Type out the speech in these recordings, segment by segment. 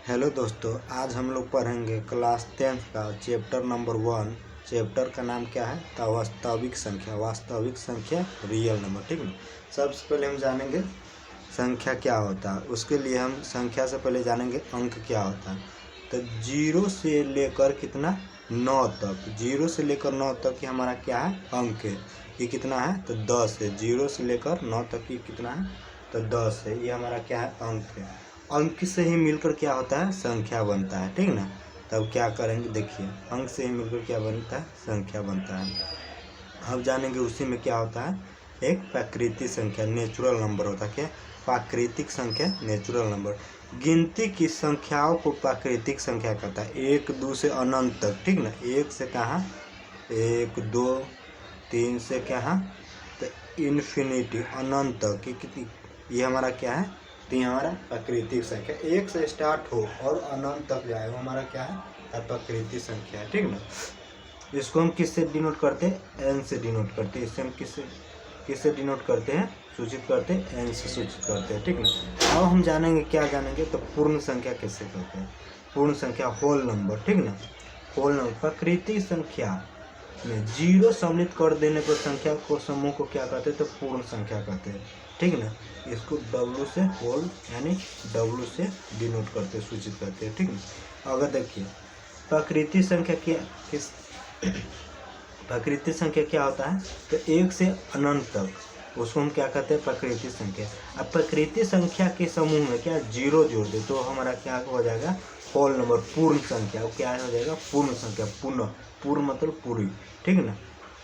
Hello दोस्तों, आज हम लोग पढ़ेंगे क्लास 10th का चैप्टर नंबर 1। चैप्टर का नाम क्या है? वास्तविक संख्या। वास्तविक संख्या, रियल नंबर। ठीक है। सबसे पहले हम जानेंगे संख्या क्या होता है। उसके लिए हम संख्या से पहले जानेंगे अंक क्या होता है। तो 0 से लेकर कितना 9 तक, 0 से लेकर 9 तक की हमारा क्या है? अंक है। ये कितना है? तो 10 है। 0 से लेकर 9 तक की कितना है? तो 10 है। ये हमारा क्या है? अंक है। अंक से ही मिलकर क्या होता है? संख्या बनता है। ठीक ना। तब क्या करेंगे, देखिए, अंक से ही मिलकर क्या बनता है? संख्या बनता है। अब जानेंगे उसी में क्या होता है। एक प्राकृतिक संख्या, नेचुरल नंबर होता है। क्या? प्राकृतिक संख्या, नेचुरल नंबर। गिनती की संख्याओं को प्राकृतिक संख्या कहता है। 1 2 से अनंत तक। ठीक ना। 1 से कहाँ? 1 2 3 से कहाँ? तो इन्फिनिटी, अनंत तक की कितनी? ये हमारा क्या है? तो ये हमारा प्राकृतिक संख्या। 1 से स्टार्ट हो और अनंत तक जाए, वो हमारा क्या है? प्राकृतिक संख्या है। ठीक ना। इसको हम किससे डिनोट करते हैं? एन से डिनोट करते हैं। इससे हम किससे डिनोट करते हैं? सूचित करते हैं, एन से सूचित करते हैं। ठीक ना। अब हम जानेंगे, क्या जानेंगे, तो पूर्ण संख्या किससे कहते हैं? पूर्ण संख्या, होल नंबर। ठीक ना। Whole number. प्राकृतिक संख्या में 0 सम्मिलित कर देने पर संख्या को, समूह को क्या कहते हैं? तो पूर्ण संख्या कहते हैं। ठीक ना। इसको W से, होल यानी W से डिनोट करते हैं, सूचित करते हैं। ठीक ना। अगर देखिए, प्राकृतिक संख्या किस प्राकृतिक संख्या क्या होता है? तो 1 से अनंत तक, उसको हम क्या कहते हैं? प्राकृतिक संख्या। अब प्राकृतिक संख्या के समूह में क्या 0 जोड़ दे तो हमारा क्या हो जाएगा? होल नंबर, पूर्ण संख्या। वो क्या हो जाएगा? पूर्ण संख्या। पूर्ण मतलब पूरी। ठीक ना।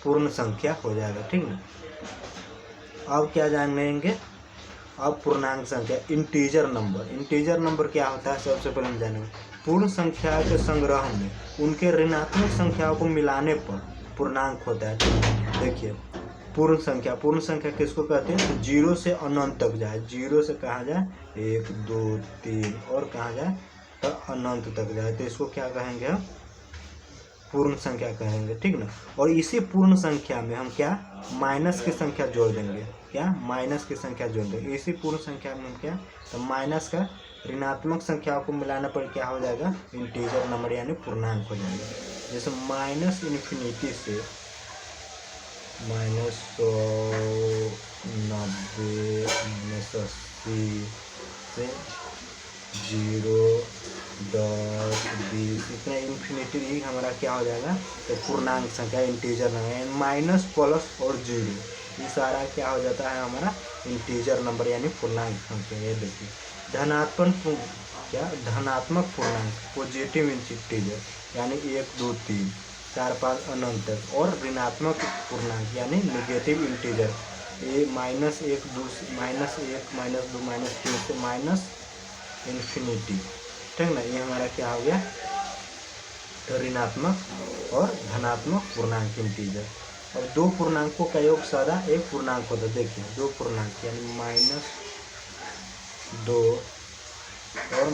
पूर्ण संख्या हो जाएगा। ठीक ना। अब क्या जानेंगे? अब पूर्णांक संख्या, इंटीजर नंबर। इंटीजर नंबर क्या होता है? सबसे पहले हम जानेंगे। पूर्ण संख्या के संग्रह में उनके ऋणात्मक संख्याओं को मिलाने पर पूर्णांक होता है। देखिए, पूर्ण संख्या किसको कहते हैं? तो 0 से अनंत तक जाए। 0 से कहाँ जाए? 1 2 3 और कहाँ जाए? तो अनंत तक जाए, तो इसको क्या कहेंगे? हम पूर्ण संख्या कहेंगे। ठीक ना। और इसी पूर्ण संख्या में हम क्या माइनस की संख्या जोड़ देंगे। क्या? माइनस की संख्या जोड़ देंगे। इसी पूर्ण संख्या में हम क्या, तो माइनस का ऋणात्मक संख्याओं को मिलाने पर क्या हो जाएगा? इंटीजर नंबर यानी पूर्णांक हो जाएगा। जैसे माइनस इन्फिनिटी से -190 -80 से 0 10 20 इतना इन्फिनिटी ही हमारा क्या हो जाएगा? तो पूर्णांक संख्या, इंटीजर नंबर। माइनस प्लस और 0 ये सारा क्या हो जाता है? हमारा इंटीजर नंबर यानी पूर्णांक संख्या। ये देखिए, धनात्मक पूर्णांक, पॉजिटिव इंटीजर यानी 1 2 3 4 5 अनंत तक। और ऋणात्मक पूर्णांक यानी नेगेटिव इंटीजर, ये -1 2 -1 -2 -3 से माइनस इन्फिनिटी। ठीक ना। ये हमारा क्या हो गया? तो ऋणात्मक और धनात्मक पूर्णांक, इंटीजर। और दो पूर्णांकों का योग सदा एक पूर्णांक होता है। देखिए, दो पूर्णांक यानी -2 और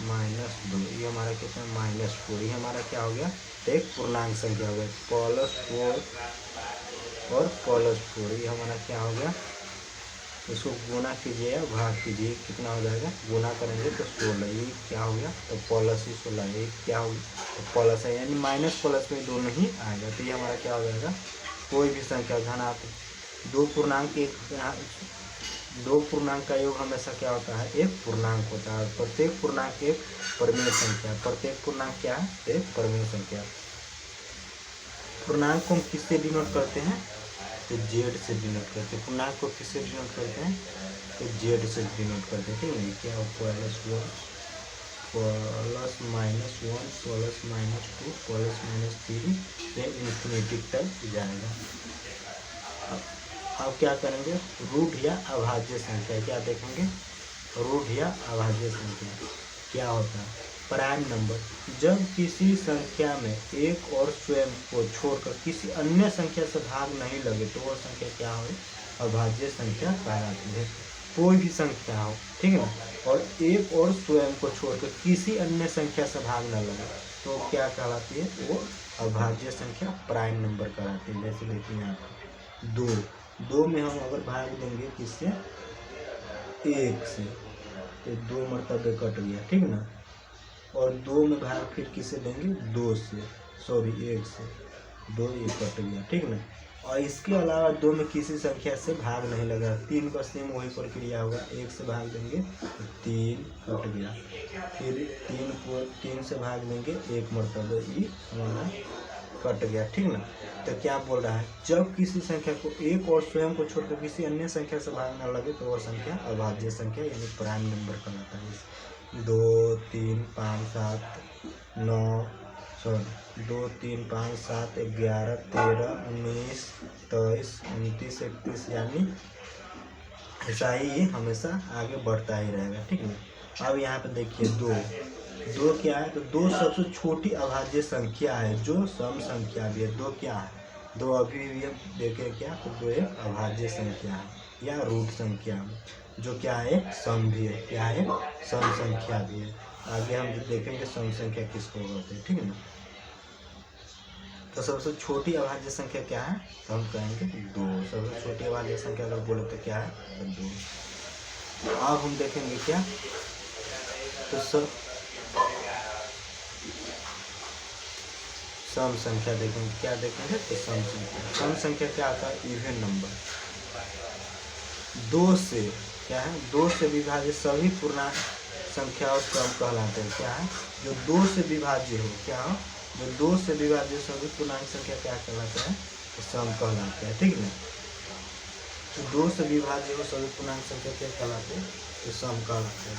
+-2, ये हमारा कितना? -4। ये हमारा क्या हो गया? तो एक पूर्णांक संख्या हो गया। +4 और +4, ये हमारा क्या हो गया? इसको गुना कीजिए या भाग कीजिए, कितना हो जाएगा? गुना करेंगे तो 16। ये क्या हो गया? तो +16। ये क्या हो गया? तो प्लस है, यानी माइनस प्लस में दोनों ही आएगा। तो ये हमारा क्या हो जाएगा? कोई भी संख्या धनात्मक, दो पूर्णांक का योग हमेशा क्या होता है? एक पूर्णांक होता है। प्रत्येक पूर्णांक एक परमेय संख्या। प्रत्येक पूर्णांक क्या है? एक परमेय संख्या। पूर्णांक को हम किससे डिनोट करते हैं? तो जेड से डिनोट करते हैं। पूर्णांक को किससे डिनोट करते हैं? तो जेड से डिनोट करते हैं। ठीक है। क्या हो? +1 +-1 +-2 +-3 से इन्फिनिटी तक जाएगा। अब क्या करेंगे? रूट या अभाज्य संख्या। क्या देखेंगे? रूट या अभाज्य संख्या क्या होता है? Prime number. जब किसी संख्या में एक और स्वयं को छोड़कर किसी अन्य संख्या से भाग नहीं लगे तो वह संख्या क्या हो? अभाज्य संख्या कहलाती है। कोई भी संख्या हो, ठीक है, और एक और स्वयं को छोड़कर किसी अन्य संख्या से भाग न लगे तो क्या कहलाती है? वो अभाज्य संख्या, प्राइम नंबर कहलाती है। जैसे देखिए यहाँ पर 2 में हम अगर भाग देंगे किससे? 1 से, तो 2 मरतबे कट गया, ठीक ना। और 2 में भाग फिर किसे देंगे, 2 से, सॉरी 1 से, 2 ये कट गया, ठीक ना। और इसके अलावा 2 में किसी संख्या से भाग नहीं लगा, 3 का सेम वही प्रक्रिया होगा, 1 से भाग देंगे तो 3 कट गया, फिर 3 को 3 से भाग देंगे 1 मरतबे, ये हमारा कट गया, ठीक ना। तो क्या बोल रहा है, जब किसी संख्या को एक और स्वयं को छोड़कर किसी अन्य संख्या से भाग न लगे तो वह संख्या अभाज्य संख्या यानी प्राइम नंबर कहलाता है। 2 3 5 7 9 सॉरी 2 3 5 7 11 13 19 23 29 31 यानी ऐसा ही हमेशा आगे बढ़ता ही रहेगा, ठीक है। अब यहाँ पे देखिए 2 क्या है, तो 2 सबसे छोटी अभाज्य संख्या है जो सम संख्या भी है। 2 क्या है, 2 अभी भी देखें क्या, तो 2 एक अभाज्य संख्या है या रूट संख्या जो क्या है, सम भी है, क्या है, सम संख्या भी है। आगे हम देखेंगे सम संख्या किसको बोलते हैं, ठीक है ना। तो सबसे छोटी अभाज्य संख्या क्या है, तो हम कहेंगे 2। सबसे छोटी अभाज्य संख्या अगर बोले तो क्या है, तो 2। अब हम देखेंगे क्या, तो सम संख्या देखेंगे, क्या देखेंगे, तो सम संख्या। सम संख्या क्या आता है, इवन नंबर। 2 से क्या है, 2 से विभाज्य सभी पूर्णांक संख्या और सम कहलाते हैं। क्या है, जो 2 से विभाज्य हो, क्या हो, जो 2 से विभाज्य सभी पूर्णांक संख्या क्या कहलाते हैं, तो सम कहलाते हैं, ठीक है। जो 2 से विभाज्य हो सभी पूर्णांक संख्या क्या कहलाते हैं, तो सम कहलाते हैं।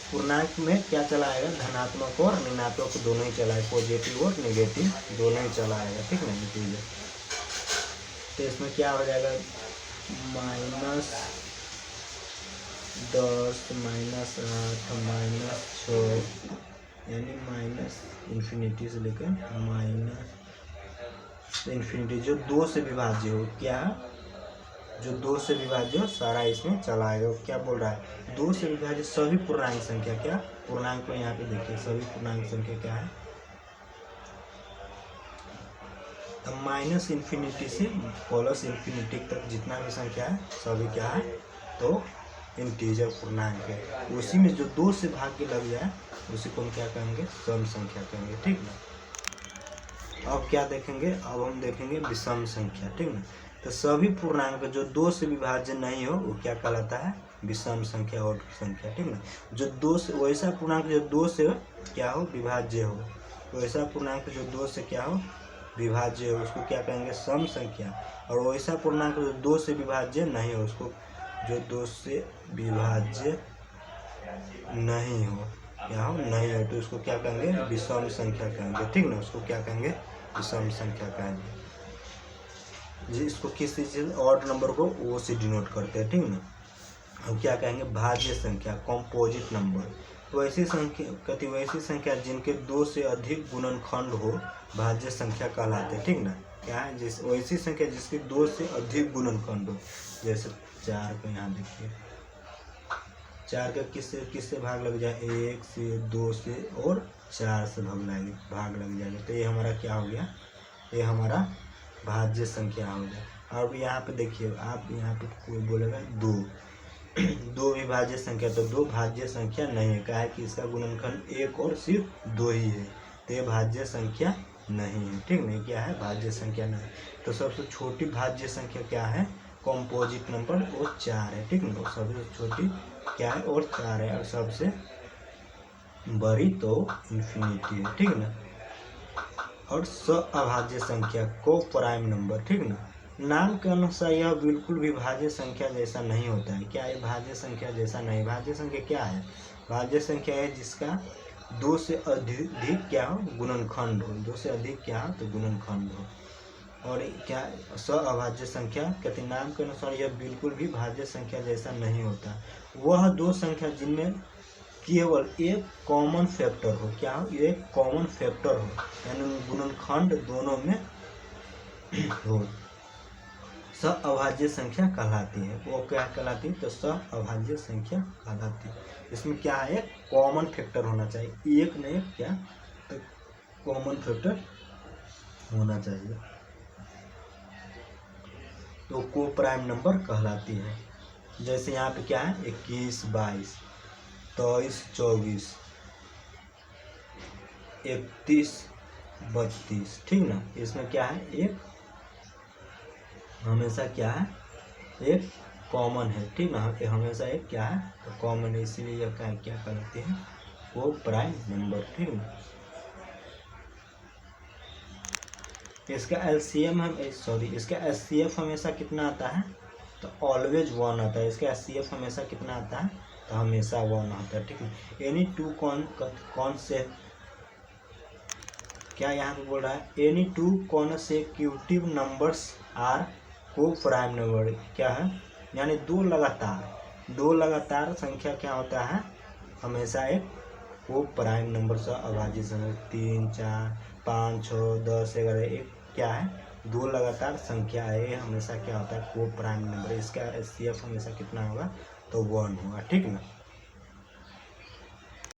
पूर्णांक में क्या चलाएगा, धनात्मक और ऋणात्मक दोनों ही चलाएगा, पॉजिटिव और नेगेटिव दोनों ही चलाएगा, ठीक है ना। तो इसमें क्या हो जाएगा, -10 -8 -6 यानी माइनस इन्फिनिटी से लेकर माइनस इन्फिनिटी। जो 2 से विभाज्य हो, क्या, जो 2 से विभाज्य हो सारा इसमें चलाएगा। क्या बोल रहा है, 2 से विभाज्य सभी पूर्णांक संख्या, क्या, पूर्णांक को यहाँ पे देखिए, सभी पूर्णांक संख्या क्या है, माइनस इन्फिनिटी से प्लस इन्फिनिटी तक जितना भी संख्या है सभी क्या है, तो इंटीजर पूर्णांक है। उसी में जो 2 से भाग के लग जाए उसी को हम क्या कहेंगे, सम संख्या कहेंगे, ठीक ना। अब क्या देखेंगे, अब हम देखेंगे विषम संख्या, ठीक ना। तो सभी पूर्णांक जो 2 से विभाज्य नहीं हो वो क्या कहलाता है, विषम संख्या और संख्या, ठीक ना। जो 2 से, वैसा पूर्णांक जो 2 से क्या हो, विभाज्य हो, वैसा पूर्णांक जो 2 से क्या हो, विभाज्य हो, उसको क्या कहेंगे, सम संख्या। और वैसा पूर्णांक जो 2 से विभाज्य नहीं हो, उसको, जो 2 से विभाज्य नहीं हो, क्या हो, नहीं हो, तो उसको क्या कहेंगे, विषम संख्या कहेंगे, ठीक ना। उसको क्या कहेंगे, विषम संख्या कहेंगे। जी, इसको किस चीज़ ऑड नंबर को ओ से डिनोट करते हैं, ठीक ना। हम क्या कहेंगे, भाज्य संख्या, कॉम्पोजिट नंबर। वैसी संख्या कहती, वैसी संख्या जिनके 2 से अधिक गुणनखंड हो भाज्य संख्या कहलाते हैं, ठीक ना। क्या है, जिस वैसी संख्या जिसके 2 से अधिक गुणनखंड हो, जैसे 4 का यहाँ देखिए, 4 का किससे भाग लग जाए, 1 से, 2 से और 4 से भाग लग जाएगा, तो ये हमारा क्या हो गया, ये हमारा भाज्य संख्या हो गया। अब यहाँ पे देखिए, आप यहाँ पे कोई बोलेगा 2 विभाज्य संख्या, तो 2 भाज्य संख्या नहीं है, क्या है कि इसका गुणनखंड 1 और सिर्फ 2 ही है, तो ये भाज्य संख्या नहीं है, ठीक नहीं, क्या है, भाज्य संख्या नहीं। तो सबसे छोटी भाज्य संख्या क्या है, कॉम्पोजिट नंबर, वो 4 है, ठीक ना। सबसे छोटी क्या है, और 4 है, और सबसे बड़ी तो इन्फिनिटी है, ठीक ना। और अभाज्य संख्या को प्राइम नंबर, ठीक ना। नाम के अनुसार यह बिल्कुल भी भाज्य संख्या जैसा नहीं होता है। क्या है, भाज्य संख्या जैसा नहीं। भाज्य संख्या क्या है, भाज्य संख्या है जिसका 2 से अधिक क्या हो, गुणनखंड हो, 2 से अधिक क्या हो, तो गुणनखंड हो। और क्या, अभाज्य संख्या कहते, नाम के अनुसार यह बिल्कुल भी भाज्य संख्या जैसा नहीं होता। वह 2 संख्या जिनमें केवल एक कॉमन फैक्टर हो, क्या हो, एक कॉमन फैक्टर हो, यानी गुणनखंड दोनों में हो, अभाज्य संख्या कहलाती है। वो क्या कहलाती है, तो अभाज्य संख्या कहलाती है। इसमें क्या है, कॉमन फैक्टर होना चाहिए, एक नहीं क्या, तो कॉमन फैक्टर होना चाहिए, तो को प्राइम नंबर कहलाती है। जैसे यहाँ पे क्या है 21, 22, 23, 24, 31, 32, ठीक ना। इसमें क्या है एक हमेशा क्या है एक कॉमन है, ठीक ना। हमेशा एक क्या है तो कॉमन है, इसीलिए यह क्या करते हैं वो प्राइम नंबर, ठीक ना। इसका एलसीएम इसका एचसीएफ हमेशा कितना आता है तो ऑलवेज 1 आता है। इसका एचसीएफ हमेशा कितना आता है तो हमेशा 1 आता है, ठीक है। एनी टू कौन से क्या यहाँ पे बोल रहा है any two consecutive numbers are को प्राइम नंबर क्या है, यानी दो लगातार संख्या क्या होता है हमेशा एक वो प्राइम नंबर से अभाज्य समय 3, 4, 5, 6, 10, 11 एक क्या है दो लगातार संख्या है, ये हमेशा क्या होता है वो प्राइम नंबर। इसका एचसीएफ हमेशा कितना होगा तो 1 होगा, ठीक ना।